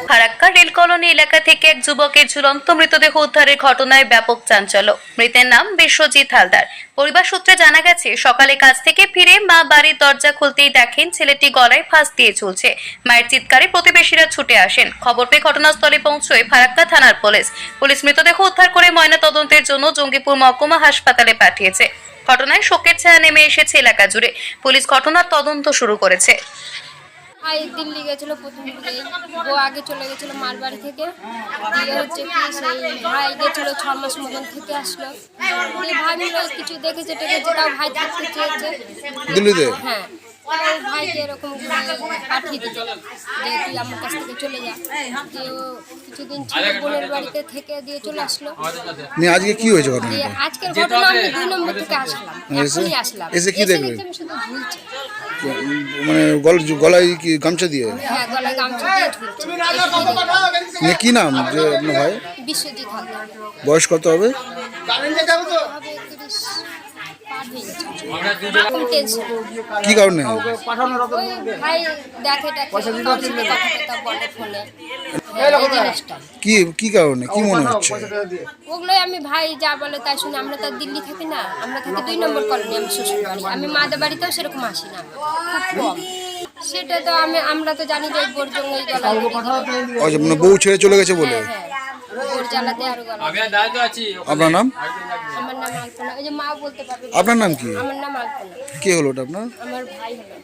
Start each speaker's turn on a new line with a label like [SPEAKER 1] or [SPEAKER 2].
[SPEAKER 1] Farakka rail colony এলাকা থেকে এক যুবকের ঝুলন্ত মৃতদেহ উদ্ধারের ঘটনায় ব্যাপক চাঞ্চল্য। মৃতের নাম বিশ্বজিৎ হালদার। পরিবার সূত্রে জানা গেছে, সকালে কাজ থেকে ফিরে মা বাড়ির দরজা খুলতেই দেখেন ছেলেটি গলায় ফাঁস দিয়ে ঝুলছে। মায়ের চিৎকারে প্রতিবেশীরা ছুটে আসেন। খবর পেয়ে ঘটনাস্থলে পৌঁছয় ফারাক্কা থানার পুলিশ মৃতদেহ উদ্ধার করে ময়নাতদন্তের জন্য জঙ্গিপুর মহকুমা হাসপাতালে পাঠিয়েছে। ঘটনায় শোকের ছায়া নেমে এসেছে এলাকা জুড়ে। পুলিশ ঘটনার তদন্ত শুরু করেছে।
[SPEAKER 2] দিল্লি গেছিল প্রথম দিকে, ও আগে চলে গেছিল মার বাড়ি থেকে। দিয়ে হচ্ছে কি সেই ভাই গেছিল 6 মাস মতন থেকে আসলো। দিয়ে ভাই মিলে কিছু দেখেছে টেকেছে, তাও ভাই থাকতে চেয়েছে
[SPEAKER 3] দিল্লিতে।
[SPEAKER 2] হ্যাঁ, তাও ভাইকে এরকম পাঠিয়ে দিল যে তুই আমার কাছ থেকে চলে যা। যে ও কিছুদিন ছিল বোনের বাড়িতে থেকে দিয়ে চলে আসলো।
[SPEAKER 3] আজকে কি হয়েছে ঘটনা?
[SPEAKER 2] আজকের ঘটনা আমি 2 নম্বর থেকে আসলাম, এখনই আসলাম।
[SPEAKER 3] এসে কি দেখলেন?
[SPEAKER 2] আমি শুধু ঝুলছে,
[SPEAKER 3] মানে গলায় কি গামছা দিয়ে?
[SPEAKER 2] হ্যাঁ গলায় গামছা দিয়ে ঝুলছে।
[SPEAKER 3] কি নাম যে আপনার ভাই?
[SPEAKER 2] বিশ্বজিৎ হালদার।
[SPEAKER 3] বয়স কত হবে? কি কারণে? কি কারণে কি মনে হচ্ছে?
[SPEAKER 2] ওগুলোই আমি ভাই যা বলে তাই শুনে। আমরা তো দিল্লি থাকি না, আমরা থাকি 2 নম্বর কলোনি। আমি শ্বশুর বাড়ি, আমি মাদের বাড়িতেও সেরকম আসি না, খুব কম। সেটা তো আমরা তো জানি যে বোর জন্য
[SPEAKER 3] মানে বউ ছেড়ে চলে গেছে বলে।
[SPEAKER 2] বোর জ্বালাতে আরো গলা।
[SPEAKER 3] আপনার নাম?
[SPEAKER 2] আমার নাম আলপনা। ওই যে মা বলতে পারবে।
[SPEAKER 3] আপনার নাম কি?
[SPEAKER 2] আমার নাম আলপনা।
[SPEAKER 3] কে হলো ওটা আপনার?
[SPEAKER 2] আমার ভাই হলো।